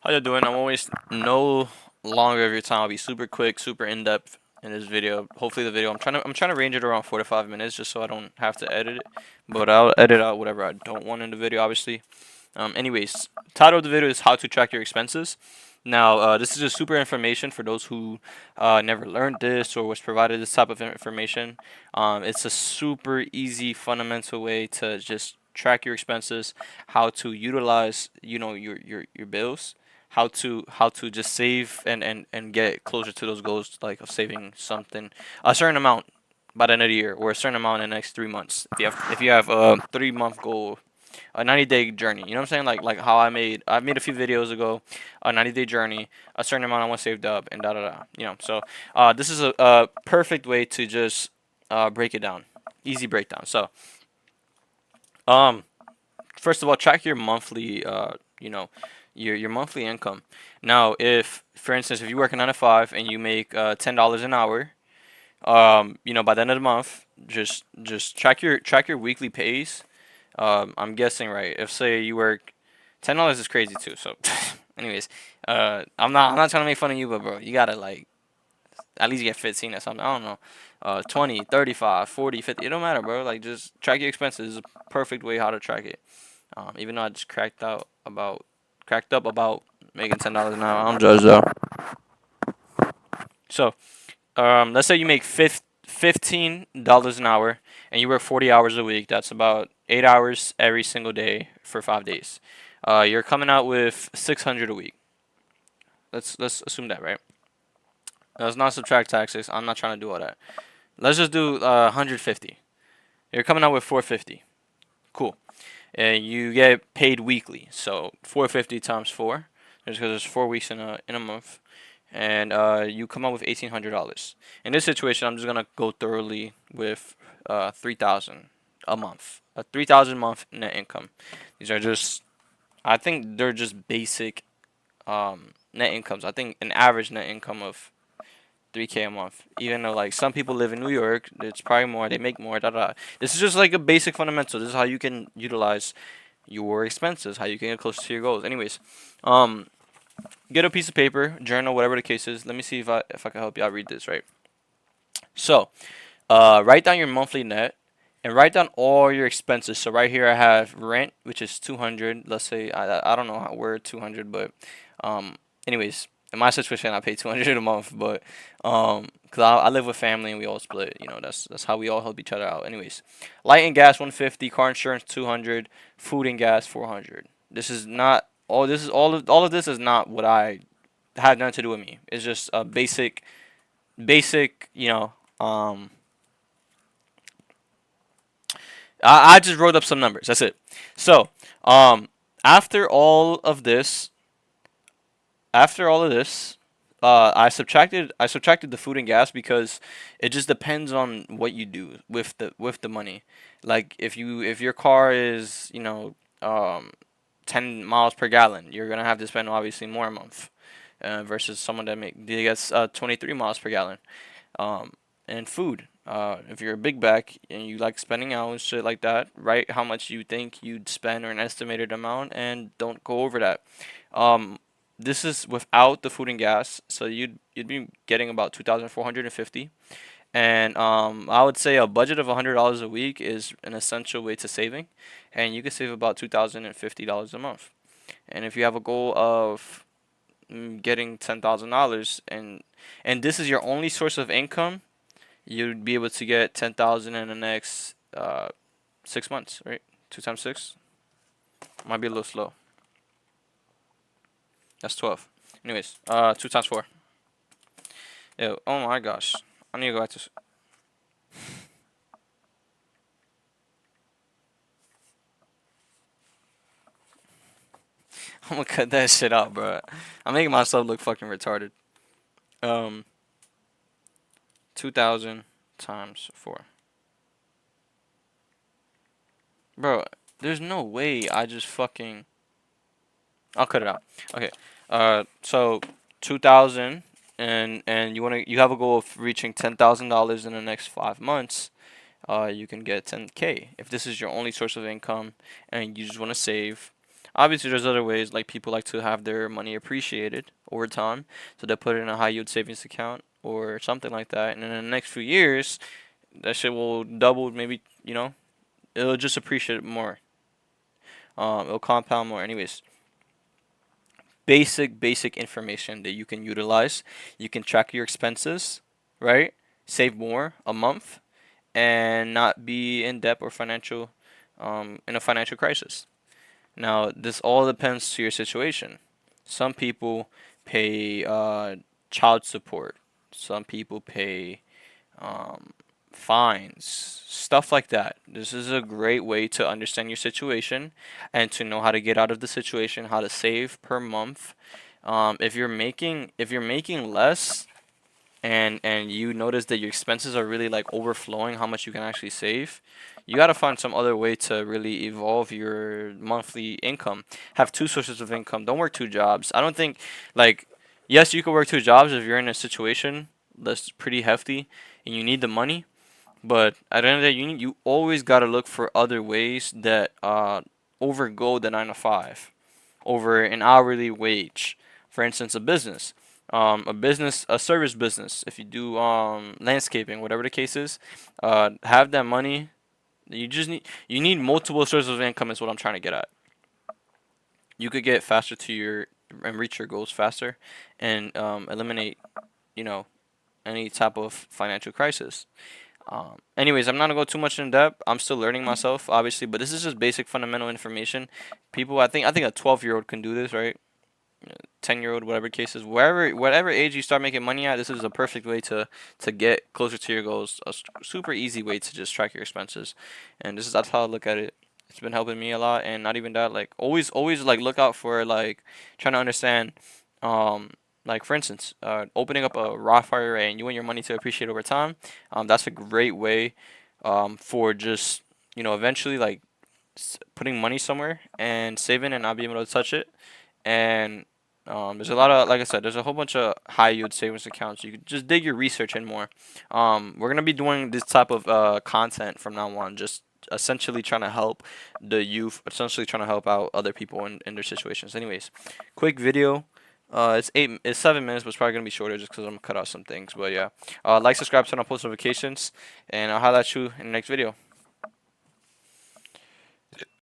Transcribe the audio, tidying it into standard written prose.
How you doing? I won't waste no longer of your time. I'll be super quick, super in depth in this video. Hopefully the video I'm trying to range it around 4 to 5 minutes just so I don't have to edit it. But I'll edit out whatever I don't want in the video, obviously. Anyways, title of the video is how to track your expenses. Now, this is just super information for those who never learned this or was provided this type of information. It's a super easy, fundamental way to just track your expenses, how to utilize, your bills, how to just save and get closer to those goals, like of saving something, a certain amount by the end of the year, or a certain amount in the next 3 months. If you have a 3 month goal, a 90-day journey. You know what I'm saying? Like how I made a few videos ago, a 90-day journey, a certain amount I want saved up, and da da da. So this is a perfect way to just break it down, easy breakdown. So um, first of all, track your monthly your monthly income. Now, if for instance, if you work a 9 to 5 and you make $10 an hour, by the end of the month, just track your weekly pays. I'm guessing, right? If say you work $10 is crazy too. So, anyways, I'm not trying to make fun of you, but bro, you gotta like at least get 15 or something. I don't know. 20, 35, 40, 50. It don't matter, bro. Like just track your expenses is a perfect way how to track it. Even though I just cracked up about making $10 an hour. I don't judge though. So, let's say you make $15 an hour and you work 40 hours a week. That's about 8 hours every single day for 5 days. You're coming out with 600 a week. Let's assume that, right? Let's not subtract taxes. I'm not trying to do all that. Let's just do 150. You're coming out with 450. Cool. And you get paid weekly. So 450 times 4, just because there's 4 weeks in a month, and you come up with $1,800. In this situation, I'm just gonna go thoroughly with 3,000 a month, a 3,000 month net income. These are just, I think they're just basic net incomes. I think an average net income of 3K a month. Even though like some people live in New York, it's probably more. They make more. Da da. This is just like a basic fundamental. This is how you can utilize your expenses, how you can get close to your goals. Anyways, um, get a piece of paper, journal, whatever the case is. Let me see if I can help you out read this right. So, write down your monthly net and write down all your expenses. So right here I have rent, which is 200. Let's say I don't know how where 200, but um, anyways, in my situation I pay 200 a month, but cause I live with family and we all split. That's how we all help each other out. Anyways, light and gas 150, car insurance 200, food and gas 400. This is not all. This is all of this is not what I have nothing to do with me. It's just a basic. I just wrote up some numbers. That's it. So, um, after all of this, after all of this, I subtracted the food and gas because it just depends on what you do with the money. Like if your car is 10 miles per gallon, you're gonna have to spend obviously more a month, versus someone that gets 23 miles per gallon. Um, and food. If you're a big back and you like spending out and shit like that, write how much you think you'd spend or an estimated amount, and don't go over that. Um, this is without the food and gas, so you'd be getting about 2,450. And I would say a budget of $100 a week is an essential way to saving, and you can save about $2,050 a month. And if you have a goal of getting $10,000, and this is your only source of income, you'd be able to get 10,000 in the next 6 months, right? Two times six might be a little slow. That's 12. Anyways, two times four. Ew, oh my gosh, I need to go back to. I'm gonna cut that shit out, bro. I'm making myself look fucking retarded. Um, 2,000 times four, bro. There's no way I just fucking. I'll cut it out. Okay. So 2,000, and you have a goal of reaching $10,000 in the next 5 months. You can get 10K if this is your only source of income and you just want to save. Obviously, there's other ways, like people like to have their money appreciated over time, so they put it in a high yield savings account or something like that, and in the next few years, that shit will double, maybe, it'll just appreciate more. It'll compound more. Anyways, basic information that you can utilize. You can track your expenses, right? Save more a month and not be in debt or in a financial crisis. Now, this all depends to your situation. Some people pay child support. Some people pay um, fines, stuff like that. This is a great way to understand your situation and to know how to get out of the situation, how to save per month. If you're making less and you notice that your expenses are really like overflowing how much you can actually save, you got to find some other way to really evolve your monthly income. Have two sources of income. Don't work two jobs. I don't think, like, yes, you could work two jobs if you're in a situation that's pretty hefty and you need the money, but at the end of the day, you always got to look for other ways that overgo the 9 to 5, over an hourly wage. For instance, a service business. If you do landscaping, whatever the case is, have that money. You need multiple sources of income. Is what I'm trying to get at. You could get faster to your and reach your goals faster, and eliminate, you know, any type of financial crisis. Anyways, I'm not gonna go too much in depth. I'm still learning myself, obviously, but this is just basic fundamental information. People, I think a 12-year-old can do this, right? 10-year-old, whatever case is, whatever age you start making money at, this is a perfect way to get closer to your goals. Super easy way to just track your expenses, and that's how I look at it. It's been helping me a lot, and not even that, like always like look out for like trying to understand, um, like for instance, opening up a Roth IRA and you want your money to appreciate over time. That's a great way, for just eventually like putting money somewhere and saving and not being able to touch it. And there's a lot of, like I said, there's a whole bunch of high yield savings accounts. You could just dig your research in more. We're gonna be doing this type of content from now on, just essentially trying to help the youth, essentially trying to help out other people in their situations. Anyways, quick video. It's 7 minutes, but it's probably gonna be shorter just because I'm gonna cut out some things. But yeah, like, subscribe, turn on post notifications, and I'll highlight you in the next video.